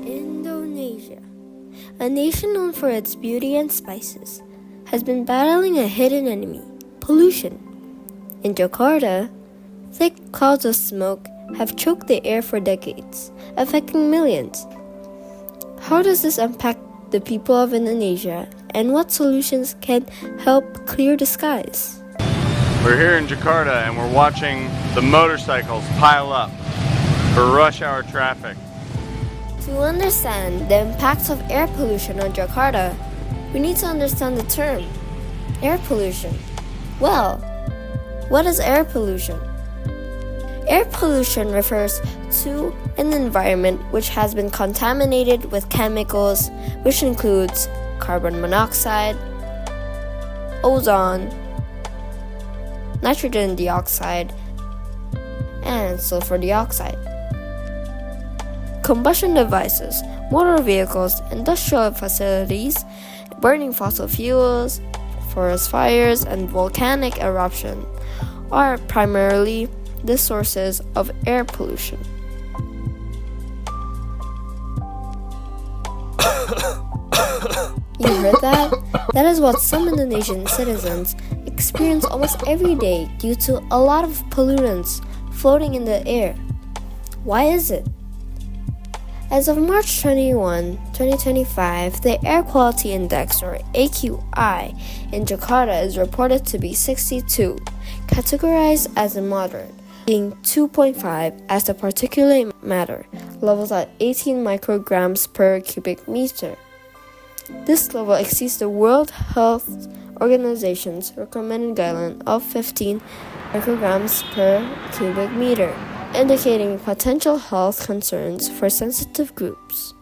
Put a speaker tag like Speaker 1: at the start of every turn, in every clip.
Speaker 1: Indonesia, a nation known for its beauty and spices, has been battling a hidden enemy, pollution. In Jakarta, thick clouds of smoke have choked the air for decades, affecting millions. How does this impact the people of Indonesia, and what solutions can help clear the skies?
Speaker 2: We're here in Jakarta and we're watching the motorcycles pile up for rush hour traffic.
Speaker 1: To understand the impacts of air pollution on Jakarta, we need to understand the term, air pollution. Well, what is air pollution? Air pollution refers to an environment which has been contaminated with chemicals, which includes carbon monoxide, ozone, nitrogen dioxide, and sulfur dioxide. Combustion devices, motor vehicles, industrial facilities, burning fossil fuels, forest fires, and volcanic eruption are primarily the sources of air pollution. You heard that? That is what some Indonesian citizens experience almost every day due to a lot of pollutants floating in the air. Why is it? As of March 21, 2025, the Air Quality Index, or AQI, in Jakarta is reported to be 62, categorized as a moderate, being 2.5 as the particulate matter levels at 18 micrograms per cubic meter. This level exceeds the World Health Organization's recommended guideline of 15 micrograms per cubic meter, indicating potential health concerns for sensitive groups.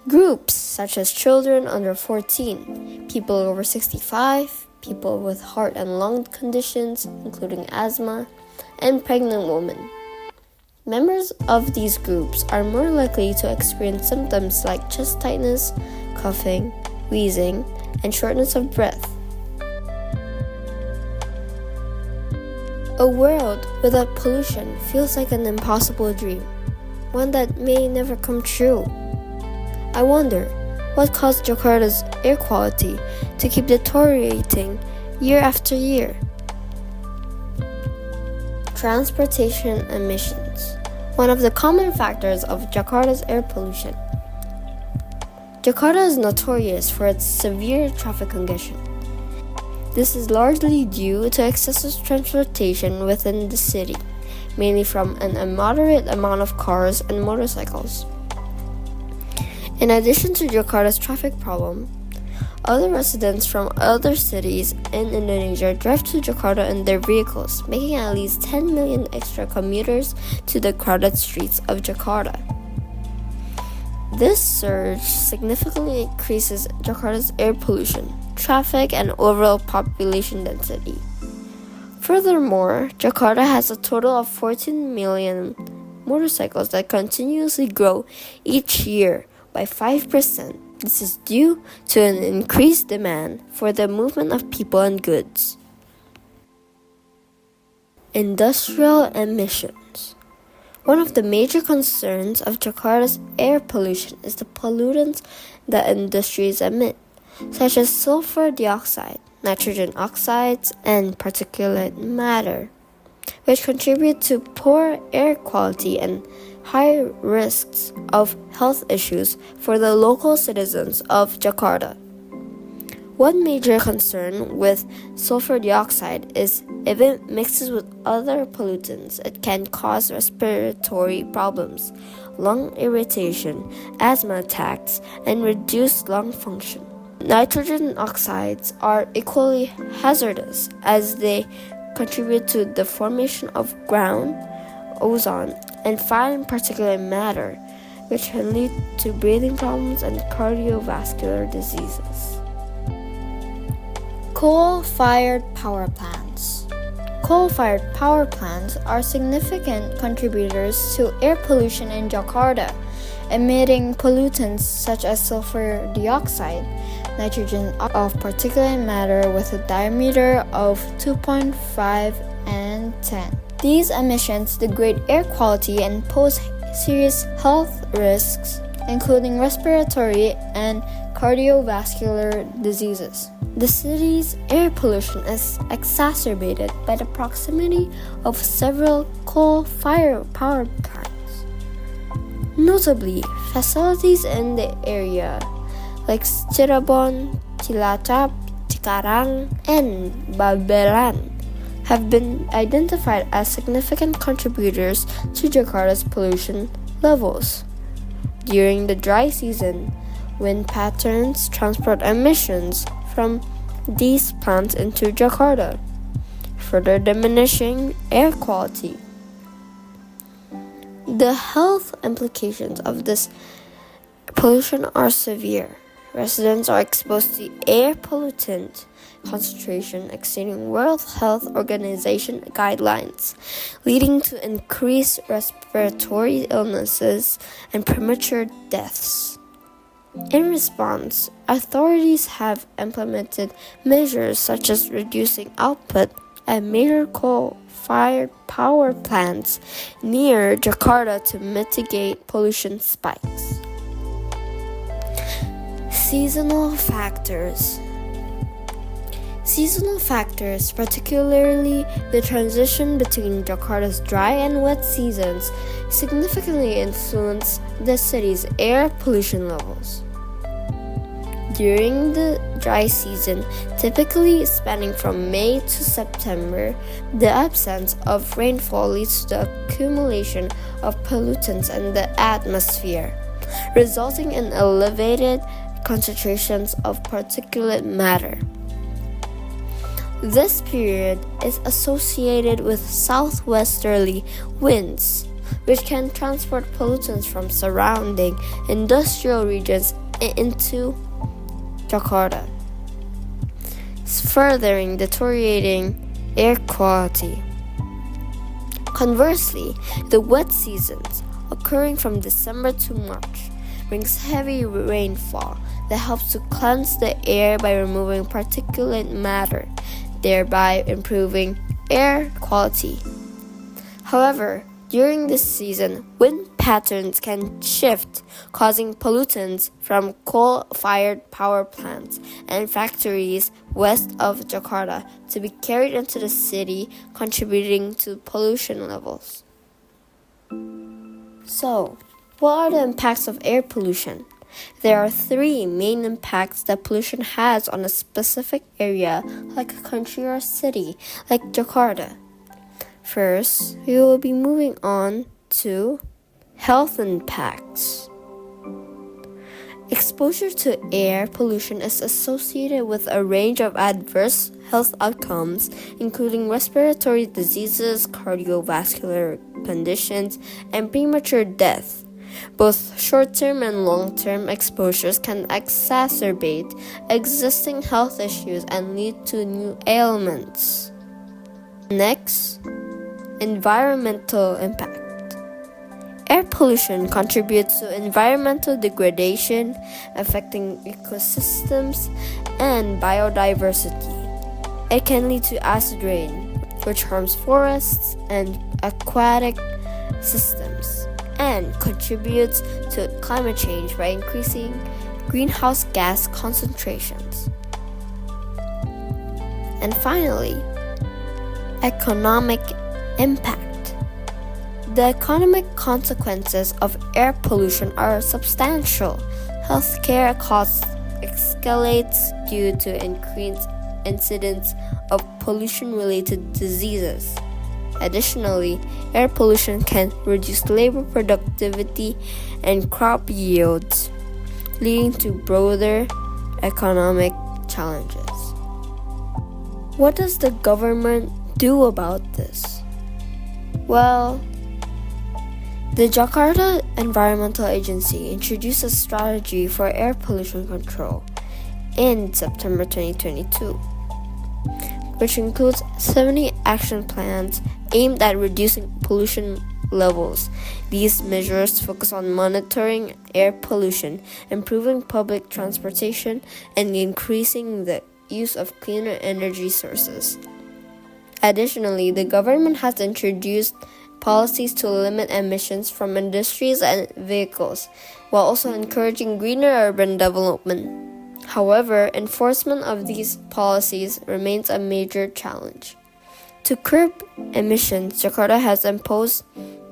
Speaker 1: Groups such as children under 14, people over 65, people with heart and lung conditions, including asthma, and pregnant women. Members of these groups are more likely to experience symptoms like chest tightness, coughing, wheezing, and shortness of breath. A world without pollution feels like an impossible dream, one that may never come true. I wonder, what caused Jakarta's air quality to keep deteriorating year after year? Transportation emissions, one of the common factors of Jakarta's air pollution. Jakarta is notorious for its severe traffic congestion. This is largely due to excessive transportation within the city, mainly from an immoderate amount of cars and motorcycles. In addition to Jakarta's traffic problem, other residents from other cities in Indonesia drive to Jakarta in their vehicles, making at least 10 million extra commuters to the crowded streets of Jakarta. This surge significantly increases Jakarta's air pollution, traffic, and overall population density. Furthermore, Jakarta has a total of 14 million motorcycles that continuously grow each year by 5%. This is due to an increased demand for the movement of people and goods. Industrial emissions. One of the major concerns of Jakarta's air pollution is the pollutants that industries emit, such as sulfur dioxide, nitrogen oxides, and particulate matter, which contribute to poor air quality and high risks of health issues for the local citizens of Jakarta. One major concern with sulfur dioxide is if it mixes with other pollutants, it can cause respiratory problems, lung irritation, asthma attacks, and reduced lung function. Nitrogen oxides are equally hazardous as they contribute to the formation of ground, ozone, and fine particulate matter, which can lead to breathing problems and cardiovascular diseases. Coal-fired power plants. Coal-fired power plants are significant contributors to air pollution in Jakarta, emitting pollutants such as sulfur dioxide, nitrogen of particulate matter with a diameter of 2.5 and 10. These emissions degrade air quality and pose serious health risks, including respiratory and cardiovascular diseases. The city's air pollution is exacerbated by the proximity of several coal-fired power plants. Notably, facilities in the area like Cirebon, Cilacap, Cikarang, and Babelan have been identified as significant contributors to Jakarta's pollution levels. During the dry season, wind patterns transport emissions from these plants into Jakarta, further diminishing air quality. The health implications of this pollution are severe. Residents are exposed to air pollutant concentration exceeding World Health Organization guidelines, leading to increased respiratory illnesses and premature deaths. In response, authorities have implemented measures such as reducing output at major coal-fired power plants near Jakarta to mitigate pollution spikes. Seasonal factors. Seasonal factors, particularly the transition between Jakarta's dry and wet seasons, significantly influence the city's air pollution levels. During the dry season, typically spanning from May to September, the absence of rainfall leads to the accumulation of pollutants in the atmosphere, resulting in elevated concentrations of particulate matter. This period is associated with southwesterly winds, which can transport pollutants from surrounding industrial regions into Jakarta, furthering deteriorating air quality. Conversely, the wet seasons, occurring from December to March, brings heavy rainfall that helps to cleanse the air by removing particulate matter, thereby improving air quality. However, during this season, wind patterns can shift, causing pollutants from coal-fired power plants and factories west of Jakarta to be carried into the city, contributing to pollution levels. So, what are the impacts of air pollution? There are three main impacts that pollution has on a specific area, like a country or a city, like Jakarta. First, we will be moving on to health impacts. Exposure to air pollution is associated with a range of adverse health outcomes, including respiratory diseases, cardiovascular conditions, and premature death. Both short-term and long-term exposures can exacerbate existing health issues and lead to new ailments. Next, environmental impact. Air pollution contributes to environmental degradation, affecting ecosystems and biodiversity. It can lead to acid rain, which harms forests and aquatic systems, and contributes to climate change by increasing greenhouse gas concentrations. And finally, economic impact. The economic consequences of air pollution are substantial. Healthcare costs escalates due to increased incidence of pollution-related diseases. Additionally, air pollution can reduce labor productivity and crop yields, leading to broader economic challenges. What does the government do about this? Well, the Jakarta Environmental Agency introduced a strategy for air pollution control in September 2022, which includes 70 action plans aimed at reducing pollution levels. These measures focus on monitoring air pollution, improving public transportation, and increasing the use of cleaner energy sources. Additionally, the government has introduced policies to limit emissions from industries and vehicles, while also encouraging greener urban development. However, enforcement of these policies remains a major challenge. To curb emissions, Jakarta has imposed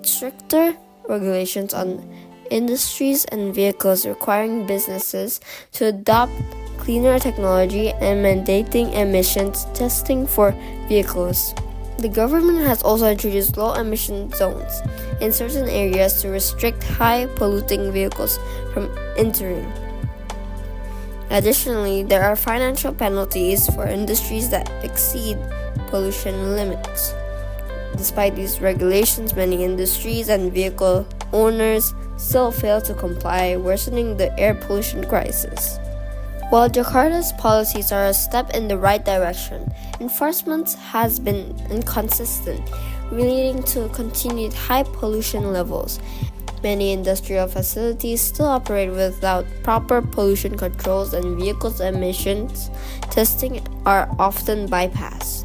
Speaker 1: stricter regulations on industries and vehicles, requiring businesses to adopt cleaner technology and mandating emissions testing for vehicles. The government has also introduced low emission zones in certain areas to restrict high polluting vehicles from entering. Additionally, there are financial penalties for industries that exceed pollution limits. Despite these regulations, many industries and vehicle owners still fail to comply, worsening the air pollution crisis. While Jakarta's policies are a step in the right direction, enforcement has been inconsistent, leading to continued high pollution levels. Many industrial facilities still operate without proper pollution controls, and vehicles' emissions testing are often bypassed.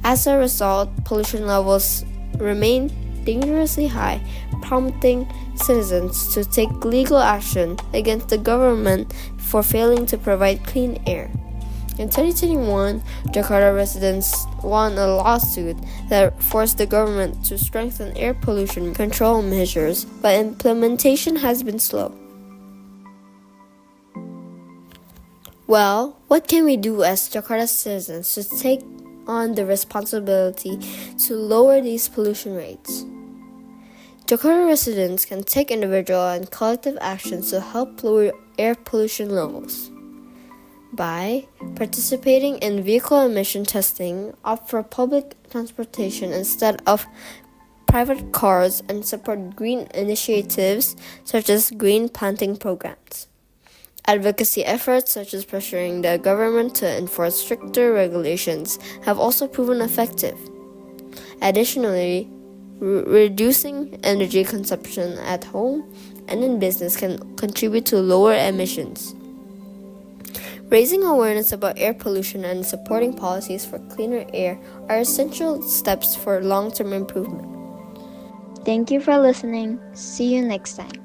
Speaker 1: As a result, pollution levels remain dangerously high, prompting citizens to take legal action against the government for failing to provide clean air. In 2021, Jakarta residents won a lawsuit that forced the government to strengthen air pollution control measures, but implementation has been slow. Well, what can we do as Jakarta citizens to take on the responsibility to lower these pollution rates? Jakarta residents can take individual and collective actions to help lower air pollution levels. By participating in vehicle emission testing, opt for public transportation instead of private cars, and support green initiatives such as green planting programs. Advocacy efforts such as pressuring the government to enforce stricter regulations have also proven effective. Additionally, reducing energy consumption at home and in business can contribute to lower emissions. Raising awareness about air pollution and supporting policies for cleaner air are essential steps for long-term improvement.
Speaker 3: Thank you for listening. See you next time.